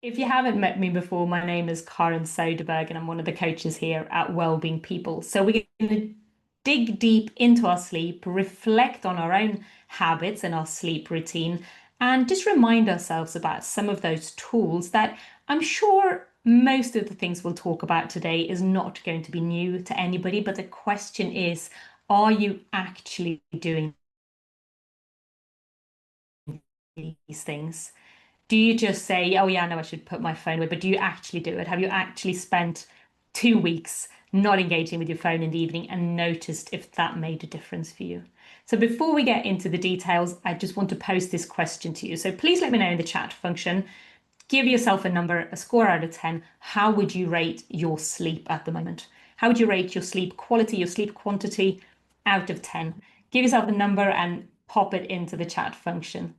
If you haven't met me before, my name is Carin Söderberg, and I'm one of the coaches here at Wellbeing People. So we're going to dig deep into our sleep, reflect on our own habits and our sleep routine, and just remind ourselves about some of those tools that I'm sure most of the things we'll talk about today is not going to be new to anybody. But the question is, are you actually doing these things? Do you just say, oh yeah, I know I should put my phone away, but do you actually do it? Have you actually spent 2 weeks not engaging with your phone in the evening and noticed if that made a difference for you? So before we get into the details, I just want to pose this question to you. So please let me know in the chat function. Give yourself a number, a score out of 10. How would you rate your sleep at the moment? How would you rate your sleep quality, your sleep quantity out of 10? Give yourself a number and pop it into the chat function.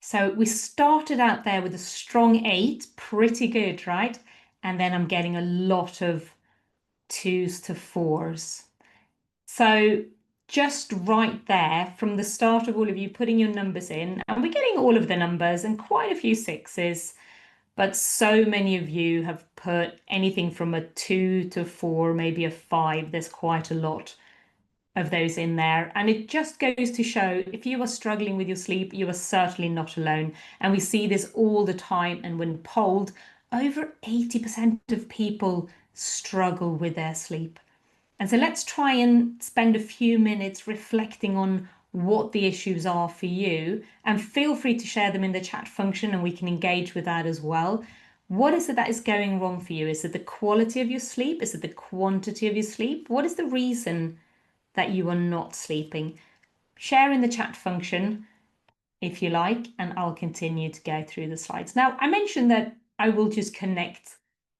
So we started out there with a strong 8, pretty good, right? And then I'm getting a lot of 2s to 4s. So just right there from the start of all of you putting your numbers in, and we're getting all of the numbers and quite a few 6s, but so many of you have put anything from a 2 to 4, maybe a 5. There's quite a lot of those in there. And it just goes to show if you are struggling with your sleep, you are certainly not alone. And we see this all the time. And when polled, over 80% of people struggle with their sleep. And so let's try and spend a few minutes reflecting on what the issues are for you. And feel free to share them in the chat function and we can engage with that as well. What is it that is going wrong for you? Is it the quality of your sleep? Is it the quantity of your sleep? What is the reason that you are not sleeping? Share in the chat function if you like, and I'll continue to go through the slides. Now, I mentioned that I will just connect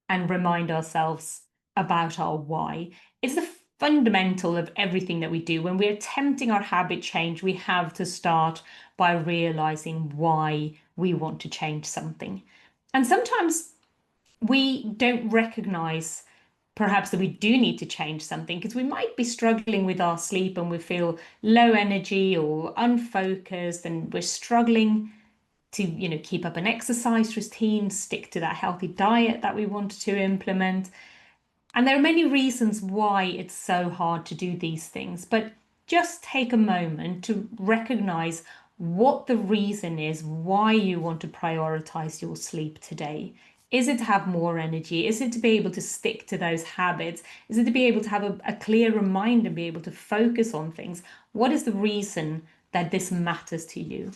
and remind ourselves about our why. It's the fundamental of everything that we do. When we're attempting our habit change, we have to start by realizing why we want to change something. And sometimes we don't recognize perhaps that we do need to change something because we might be struggling with our sleep and we feel low energy or unfocused and we're struggling to keep up an exercise routine, stick to that healthy diet that we want to implement. And there are many reasons why it's so hard to do these things, but just take a moment to recognize what the reason is why you want to prioritize your sleep today. Is it to have more energy? Is it to be able to stick to those habits? Is it to be able to have a clearer mind and be able to focus on things? What is the reason that this matters to you?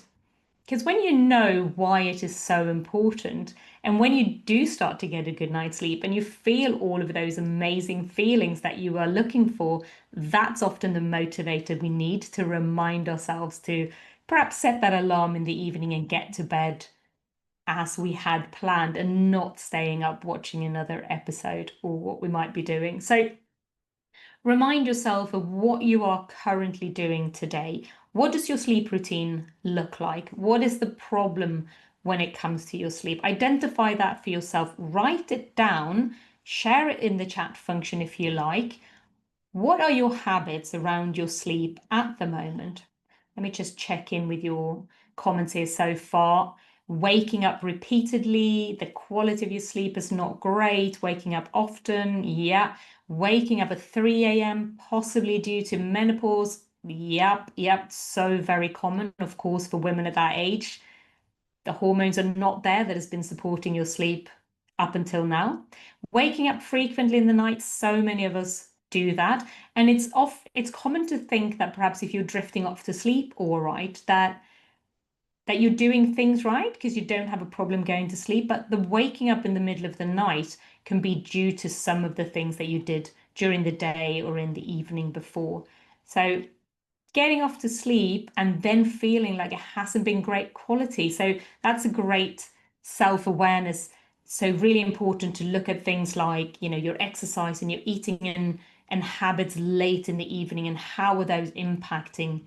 Because when you know why it is so important, and when you do start to get a good night's sleep and you feel all of those amazing feelings that you are looking for, that's often the motivator we need to remind ourselves to perhaps set that alarm in the evening and get to bed as we had planned and not staying up watching another episode or what we might be doing. So remind yourself of what you are currently doing today. What does your sleep routine look like? What is the problem when it comes to your sleep? Identify that for yourself, write it down, share it in the chat function if you like. What are your habits around your sleep at the moment? Let me just check in with your comments here so far. Waking up repeatedly, the quality of your sleep is not great. Waking up often, yeah. Waking up at 3 a.m., possibly due to menopause. Yep. So very common, of course, for women at that age. The hormones are not there that has been supporting your sleep up until now. Waking up frequently in the night, so many of us do that. And it's common to think that perhaps if you're drifting off to sleep all right, that you're doing things right because you don't have a problem going to sleep. But the waking up in the middle of the night can be due to some of the things that you did during the day or in the evening before. So getting off to sleep and then feeling like it hasn't been great quality. So that's a great self-awareness. So really important to look at things like, your exercise and your eating and habits late in the evening and how are those impacting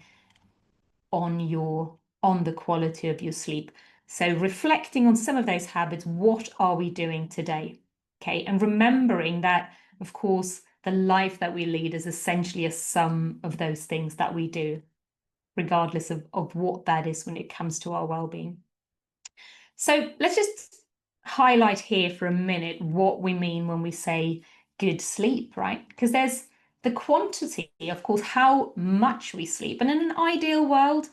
on the quality of your sleep. So reflecting on some of those habits, what are we doing today? Okay, and remembering that, of course, the life that we lead is essentially a sum of those things that we do. regardless of what that is when it comes to our well-being. So let's just highlight here for a minute what we mean when we say good sleep, right? Because there's the quantity, of course, how much we sleep. And in an ideal world,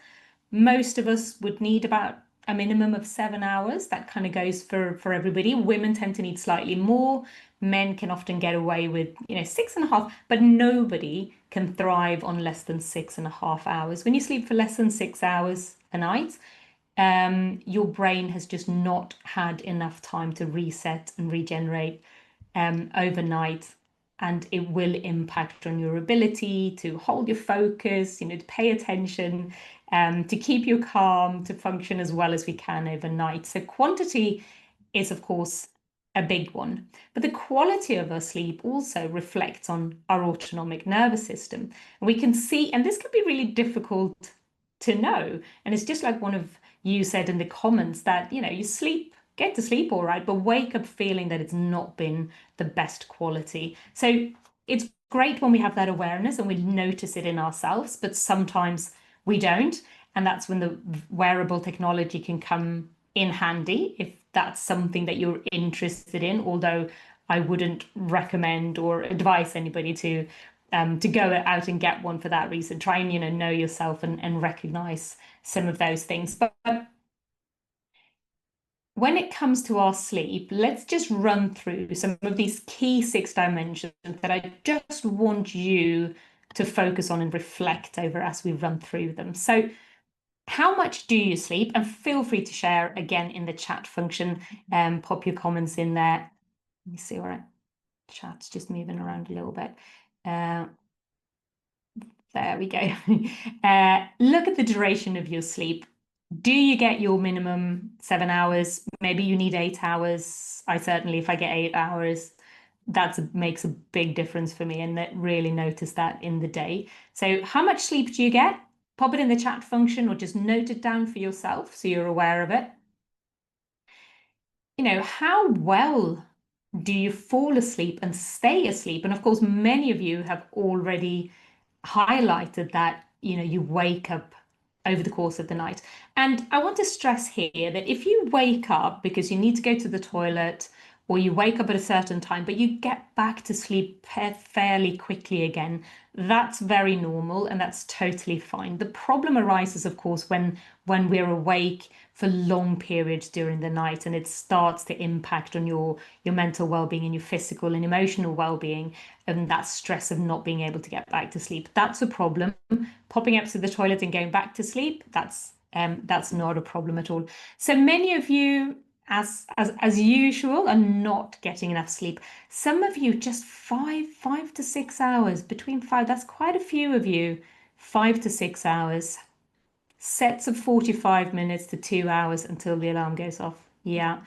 most of us would need about a minimum of 7 hours. That kind of goes for everybody. Women tend to need slightly more. Men can often get away with, 6.5, but nobody can thrive on less than 6.5 hours. When you sleep for less than 6 hours a night, your brain has just not had enough time to reset and regenerate overnight, and it will impact on your ability to hold your focus, to pay attention, to keep you calm, to function as well as we can overnight. So quantity is, of course, a big one. But the quality of our sleep also reflects on our autonomic nervous system. And we can see, and this can be really difficult to know. And it's just like one of you said in the comments that, you get to sleep all right, but wake up feeling that it's not been the best quality. So it's great when we have that awareness and we notice it in ourselves, but sometimes we don't. And that's when the wearable technology can come in handy if that's something that you're interested in, although I wouldn't recommend or advise anybody to go out and get one for that reason. Try and know yourself and recognize some of those things. But when it comes to our sleep, let's just run through some of these key 6 dimensions that I just want you to focus on and reflect over as we run through them. So how much do you sleep? And feel free to share again in the chat function, pop your comments in there. Let me see where chat's just moving around a little bit. There we go. Look at the duration of your sleep. Do you get your minimum 7 hours? Maybe you need 8 hours. I certainly, if I get 8 hours, that makes a big difference for me, and that really notice that in the day. So how much sleep do you get? Pop it in the chat function or just note it down for yourself so you're aware of it. How well do you fall asleep and stay asleep? And of course, many of you have already highlighted that you wake up over the course of the night. And I want to stress here that if you wake up because you need to go to the toilet, or you wake up at a certain time but you get back to sleep fairly quickly again, that's very normal and that's totally fine. The problem arises, of course, when we're awake for long periods during the night, and it starts to impact on your mental well-being and your physical and emotional well-being, and that stress of not being able to get back to sleep. That's a problem. Popping up to the toilet and going back to sleep, that's not a problem at all. So many of you, as usual, are not getting enough sleep. Some of you just 5 to 6 hours, between 5, that's quite a few of you, 5 to 6 hours. Sets of 45 minutes to 2 hours until the alarm goes off. Yeah,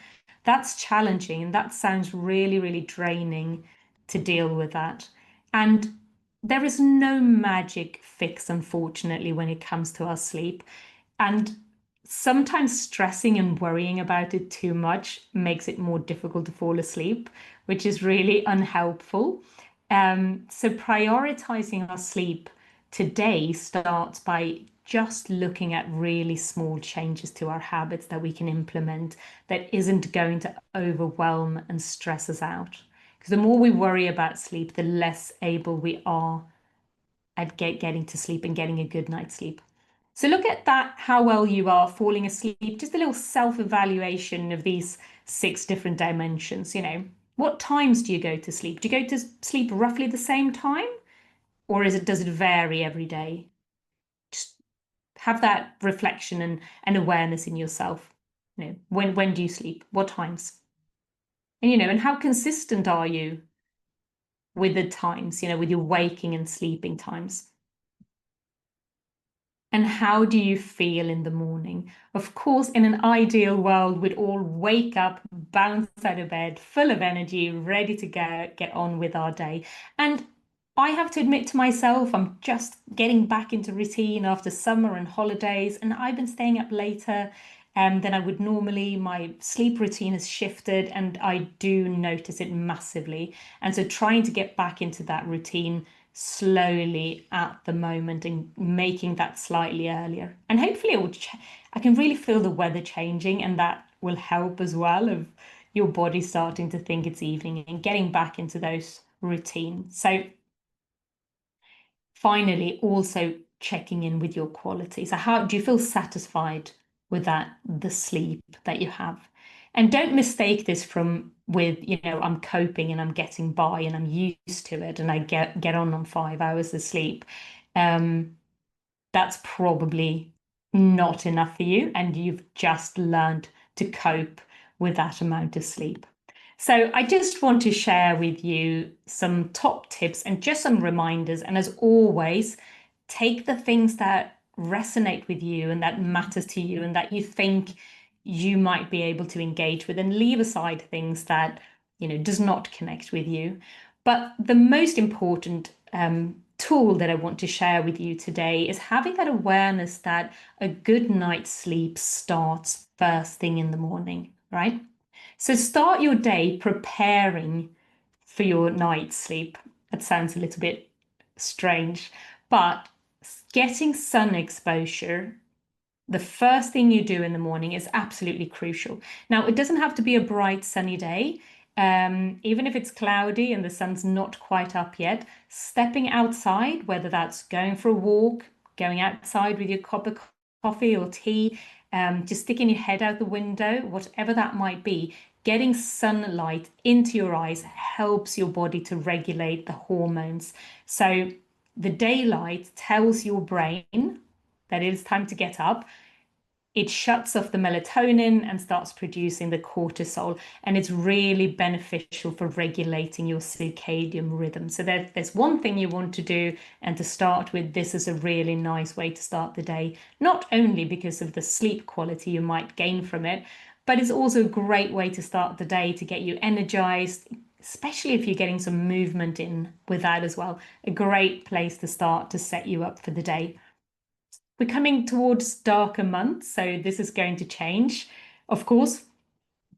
that's challenging, and that sounds really, really draining to deal with that. And there is no magic fix, unfortunately, when it comes to our sleep. And sometimes stressing and worrying about it too much makes it more difficult to fall asleep, which is really unhelpful. So prioritizing our sleep today starts by just looking at really small changes to our habits that we can implement that isn't going to overwhelm and stress us out. Because the more we worry about sleep, the less able we are at getting to sleep and getting a good night's sleep. So look at that, how well you are falling asleep, just a little self-evaluation of these 6 different dimensions. What times do you go to sleep? Do you go to sleep roughly the same time? Or does it vary every day? Just have that reflection and awareness in yourself. When do you sleep? What times? And how consistent are you with the times, with your waking and sleeping times? And how do you feel in the morning? Of course, in an ideal world, we'd all wake up, bounce out of bed, full of energy, ready to get on with our day. And I have to admit to myself, I'm just getting back into routine after summer and holidays, and I've been staying up later than I would normally. My sleep routine has shifted, and I do notice it massively. And so trying to get back into that routine slowly at the moment and making that slightly earlier. And hopefully I can really feel the weather changing, and that will help as well of your body starting to think it's evening and getting back into those routines. So finally, also checking in with your quality. So how do you feel satisfied with the sleep that you have? And don't mistake this from with, I'm coping and I'm getting by and I'm used to it and I get on 5 hours of sleep. Um, that's probably not enough for you, and you've just learned to cope with that amount of sleep. So I just want to share with you some top tips and just some reminders. And as always, take the things that resonate with you and that matters to you and that you think you might be able to engage with, and leave aside things that, does not connect with you. But the most important tool that I want to share with you today is having that awareness that a good night's sleep starts first thing in the morning, right? So start your day preparing for your night's sleep. That sounds a little bit strange, but getting sun exposure the first thing you do in the morning is absolutely crucial. Now, it doesn't have to be a bright sunny day. Even if it's cloudy and the sun's not quite up yet, stepping outside, whether that's going for a walk, going outside with your cup of coffee or tea, just sticking your head out the window, whatever that might be, getting sunlight into your eyes helps your body to regulate the hormones. So the daylight tells your brain that it is time to get up. It shuts off the melatonin and starts producing the cortisol, and it's really beneficial for regulating your circadian rhythm. So there's one thing you want to do, and to start with, this is a really nice way to start the day, not only because of the sleep quality you might gain from it, but it's also a great way to start the day to get you energized, especially if you're getting some movement in with that as well. A great place to start to set you up for the day. We're coming towards darker months, so this is going to change. Of course,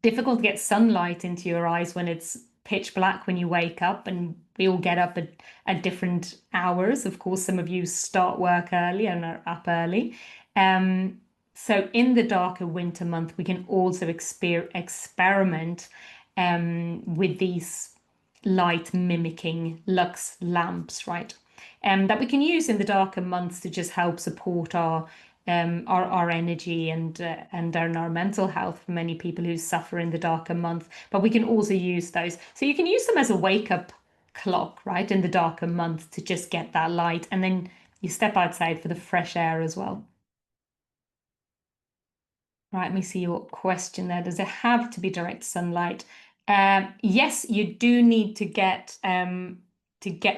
difficult to get sunlight into your eyes when it's pitch black when you wake up, and we all get up at different hours. Of course, some of you start work early and are up early. So in the darker winter month, we can also experiment with these light mimicking lux lamps, right? That we can use in the darker months to just help support our energy and our mental health for many people who suffer in the darker month. But we can also use those. So you can use them as a wake-up clock, right, in the darker month to just get that light. And then you step outside for the fresh air as well. Right, let me see your question there. Does it have to be direct sunlight? Yes, you do need to get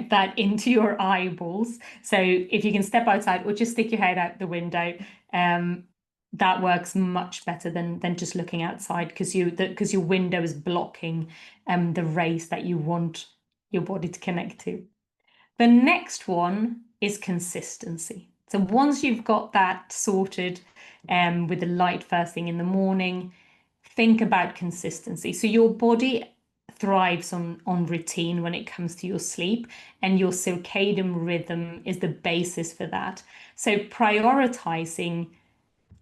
that into your eyeballs. So if you can step outside or just stick your head out the window, that works much better than just looking outside, because your window is blocking the rays that you want your body to connect to. The next one is consistency. So once you've got that sorted, with the light first thing in the morning, think about consistency. So your body thrives on routine when it comes to your sleep, and your circadian rhythm is the basis for that. So prioritizing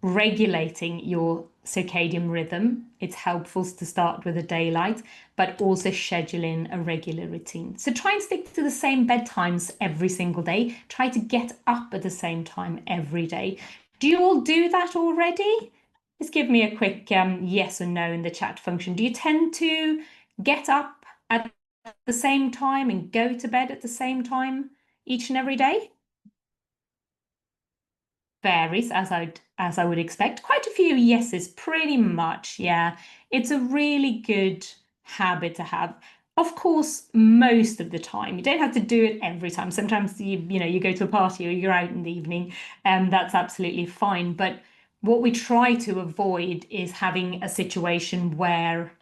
regulating your circadian rhythm, it's helpful to start with the daylight, but also schedule in a regular routine. So try and stick to the same bedtimes every single day. Try to get up at the same time every day. Do you all do that already? Just give me a quick yes or no in the chat function. Do you tend to get up at the same time and go to bed at the same time each and every day? Varies, as I would expect. Quite a few yeses, pretty much. Yeah, it's a really good habit to have. Of course, most of the time. You don't have to do it every time. Sometimes you go to a party or you're out in the evening, and that's absolutely fine. But what we try to avoid is having a situation where,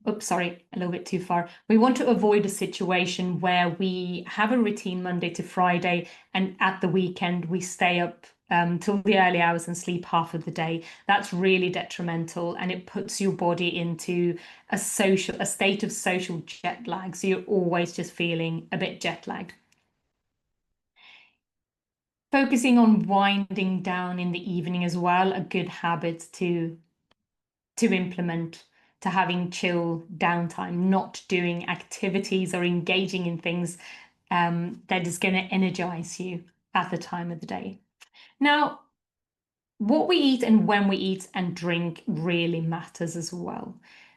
oops, sorry, a little bit too far. We want to avoid a situation where we have a routine Monday to Friday, and at the weekend we stay up till the early hours and sleep half of the day. That's really detrimental, and it puts your body into a state of social jet lag. So you're always just feeling a bit jet lagged. Focusing on winding down in the evening as well, a good habit to implement, to having chill downtime, not doing activities or engaging in things that is going to energize you at the time of the day. Now, what we eat and when we eat and drink really matters as well.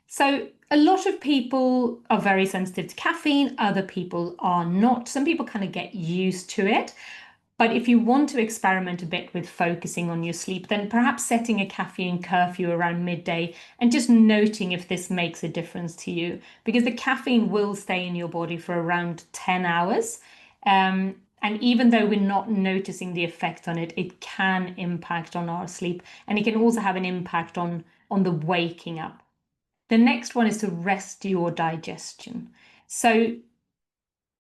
So, a lot of people are very sensitive to caffeine, other people are not. Some people kind of get used to it. But if you want to experiment a bit with focusing on your sleep, then perhaps setting a caffeine curfew around midday and just noting if this makes a difference to you, because the caffeine will stay in your body for around 10 hours. And even though we're not noticing the effect on it, it can impact on our sleep, and it can also have an impact on the waking up. The next one is to rest your digestion. So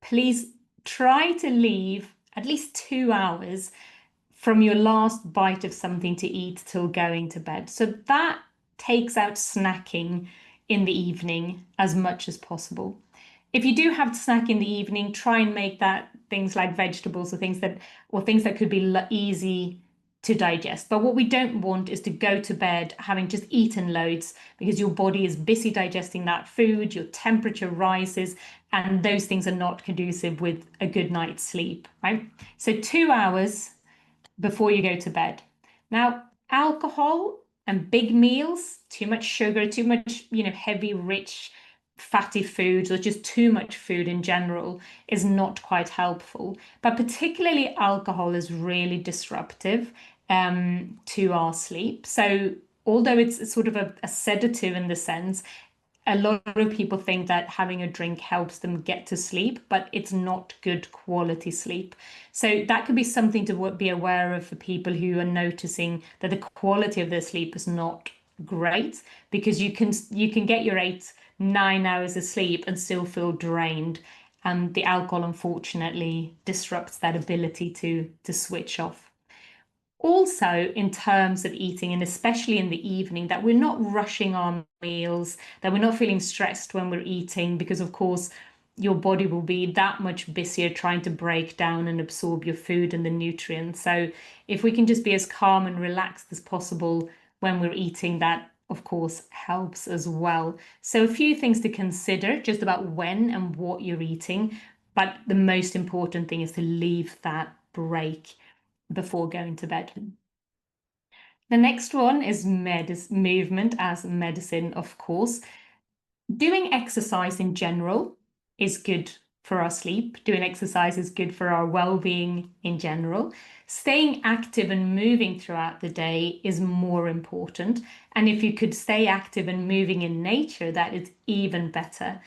please try to leave at least 2 hours from your last bite of something to eat till going to bed. So that takes out snacking in the evening as much as possible. If you do have to snack in the evening, try and make that things like vegetables or things that could be easy to digest. But what we don't want is to go to bed having just eaten loads, because your body is busy digesting that food, your temperature rises, and those things are not conducive with a good night's sleep, right? So 2 hours before you go to bed. Now, alcohol and big meals, too much sugar, too much, heavy, rich, fatty foods, or just too much food in general is not quite helpful. But particularly alcohol is really disruptive to our sleep. So although it's sort of a sedative in the sense, a lot of people think that having a drink helps them get to sleep, but it's not good quality sleep. So that could be something to be aware of for people who are noticing that the quality of their sleep is not great, because you can get your 8, 9 hours of sleep and still feel drained. And the alcohol unfortunately disrupts that ability to switch off. Also, in terms of eating, and especially in the evening, that we're not rushing our meals, that we're not feeling stressed when we're eating, because, of course, your body will be that much busier trying to break down and absorb your food and the nutrients. So, if we can just be as calm and relaxed as possible when we're eating, that, of course, helps as well. So, a few things to consider just about when and what you're eating. But the most important thing is to leave that break before going to bed. The next one is movement as medicine, of course. Doing exercise in general is good for our sleep. Doing exercise is good for our well-being in general. Staying active and moving throughout the day is more important. And if you could stay active and moving in nature, that is even better.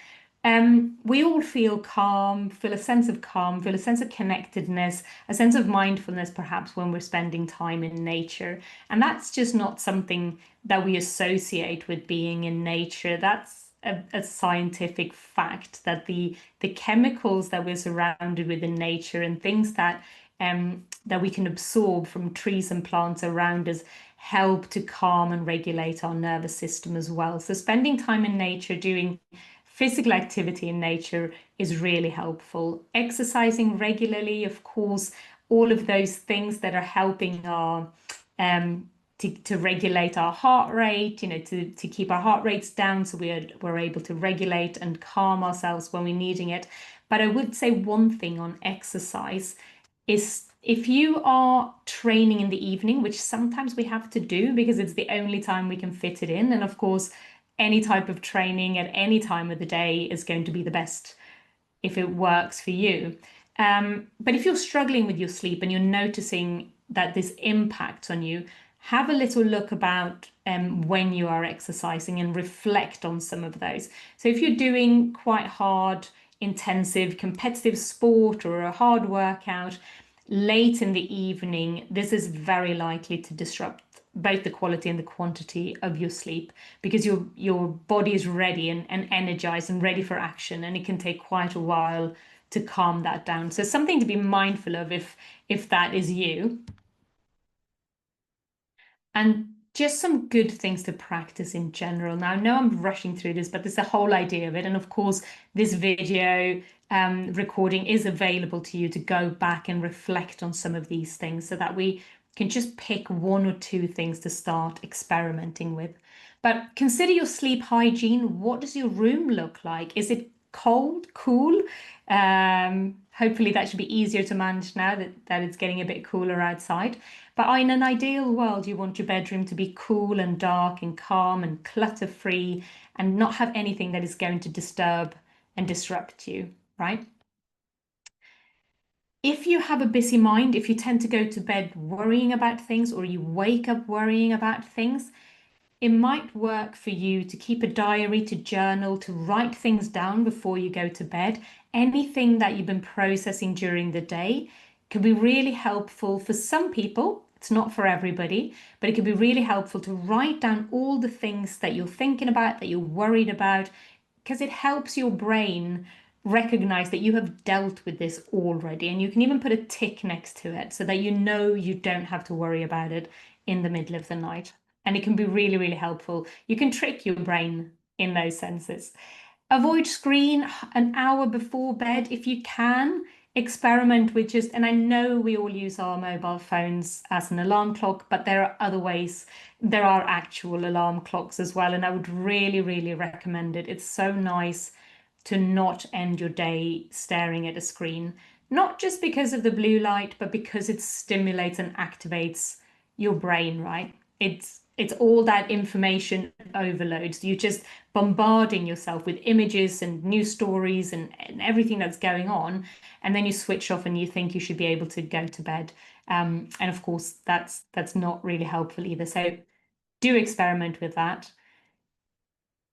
We all feel calm, feel a sense of calm, feel a sense of connectedness, a sense of mindfulness, perhaps when we're spending time in nature. And that's just not something that we associate with being in nature. That's a scientific fact that the chemicals that we're surrounded with in nature and things that we can absorb from trees and plants around us help to calm and regulate our nervous system as well. So spending time in nature, doing physical activity in nature is really helpful. Exercising regularly, of course, all of those things that are helping our to regulate our heart rate, to keep our heart rates down, so we're able to regulate and calm ourselves when we're needing it. But I would say one thing on exercise is, if you are training in the evening, which sometimes we have to do because it's the only time we can fit it in, and of course, any type of training at any time of the day is going to be the best if it works for you. But if you're struggling with your sleep and you're noticing that this impacts on you, have a little look about when you are exercising and reflect on some of those. So if you're doing quite hard, intensive, competitive sport or a hard workout late in the evening, this is very likely to disrupt both the quality and the quantity of your sleep, because your body is ready and energized and ready for action, and it can take quite a while to calm that down. So something to be mindful of if that is you. And just some good things to practice in general. Now, I know I'm rushing through this, but there's the whole idea of it. And of course, this video recording is available to you to go back and reflect on some of these things so that we can just pick one or two things to start experimenting with. But consider your sleep hygiene. What does your room look like? Is it cold, cool? Hopefully that should be easier to manage now that it's getting a bit cooler outside. But in an ideal world, you want your bedroom to be cool and dark and calm and clutter-free and not have anything that is going to disturb and disrupt you, right? If you have a busy mind, if you tend to go to bed worrying about things or you wake up worrying about things, it might work for you to keep a diary, to journal, to write things down before you go to bed. Anything that you've been processing during the day can be really helpful for some people. It's not for everybody, but it can be really helpful to write down all the things that you're thinking about, that you're worried about, because it helps your brain recognize that you have dealt with this already. And you can even put a tick next to it so that you know you don't have to worry about it in the middle of the night. And it can be really, really helpful. You can trick your brain in those senses. Avoid screen an hour before bed if you can. Experiment with just, and I know we all use our mobile phones as an alarm clock, but there are other ways. There are actual alarm clocks as well, and I would really, really recommend it. It's so nice to not end your day staring at a screen, not just because of the blue light, but because it stimulates and activates your brain, right? It's all that information overload. So you're just bombarding yourself with images and news stories and everything that's going on. And then you switch off and you think you should be able to go to bed. And of course, that's not really helpful either. So do experiment with that.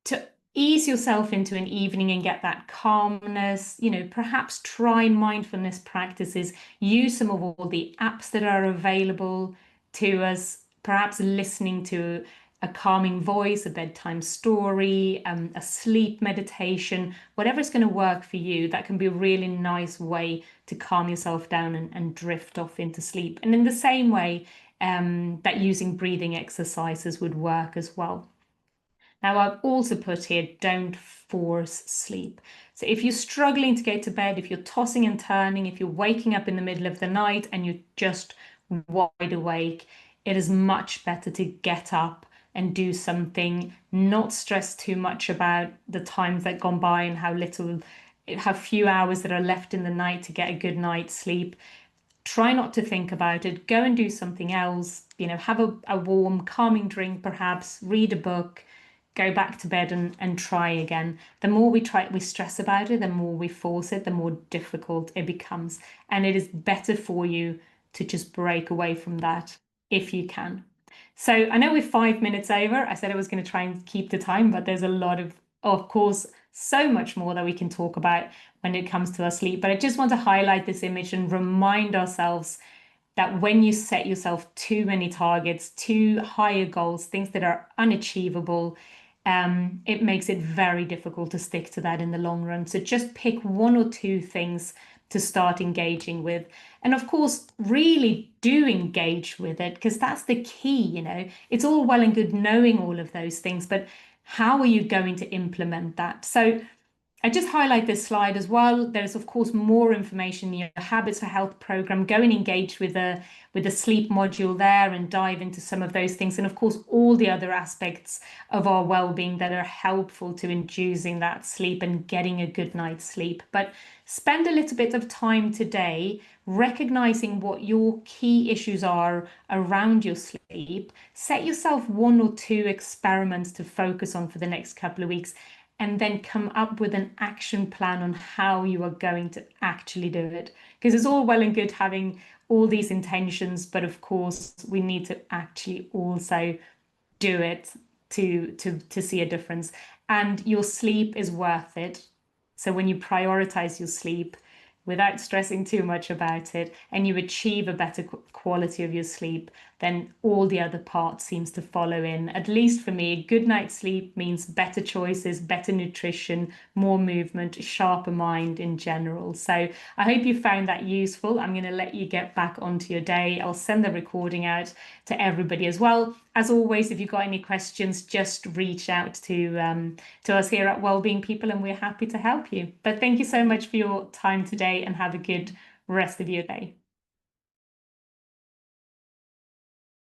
To ease yourself into an evening and get that calmness, perhaps try mindfulness practices, use some of all the apps that are available to us, perhaps listening to a calming voice, a bedtime story, a sleep meditation, whatever's going to work for you. That can be a really nice way to calm yourself down and drift off into sleep. And in the same way, that using breathing exercises would work as well. Now, I've also put here, don't force sleep. So if you're struggling to get to bed, if you're tossing and turning, if you're waking up in the middle of the night and you're just wide awake, it is much better to get up and do something, not stress too much about the times that gone by and how few hours that are left in the night to get a good night's sleep. Try not to think about it. Go and do something else. Have a warm, calming drink, perhaps, read a book, go back to bed and try again. The more we stress about it, the more we force it, the more difficult it becomes. And it is better for you to just break away from that if you can. So I know we're 5 minutes over. I said I was going to try and keep the time, but there's a lot of course, so much more that we can talk about when it comes to our sleep. But I just want to highlight this image and remind ourselves that when you set yourself too many targets, too higher goals, things that are unachievable, it makes it very difficult to stick to that in the long run. So just pick one or two things to start engaging with. And of course, really do engage with it, because that's the key. It's all well and good knowing all of those things, but how are you going to implement that? So I just highlight this slide as well. There's of course more information in your Habits for Health program. Go and engage with the sleep module there and dive into some of those things. And of course, all the other aspects of our well-being that are helpful to inducing that sleep and getting a good night's sleep. But spend a little bit of time today recognizing what your key issues are around your sleep. Set yourself one or two experiments to focus on for the next couple of weeks, and then come up with an action plan on how you are going to actually do it. Because it's all well and good having all these intentions, but of course we need to actually also do it to see a difference. And your sleep is worth it. So when you prioritize your sleep, without stressing too much about it, and you achieve a better quality of your sleep, then all the other parts seems to follow in. At least for me, a good night's sleep means better choices, better nutrition, more movement, sharper mind in general. So I hope you found that useful. I'm going to let you get back onto your day. I'll send the recording out to everybody as well. As always, if you've got any questions, just reach out to us here at Wellbeing People, and we're happy to help you. But thank you so much for your time today, and have a good rest of your day.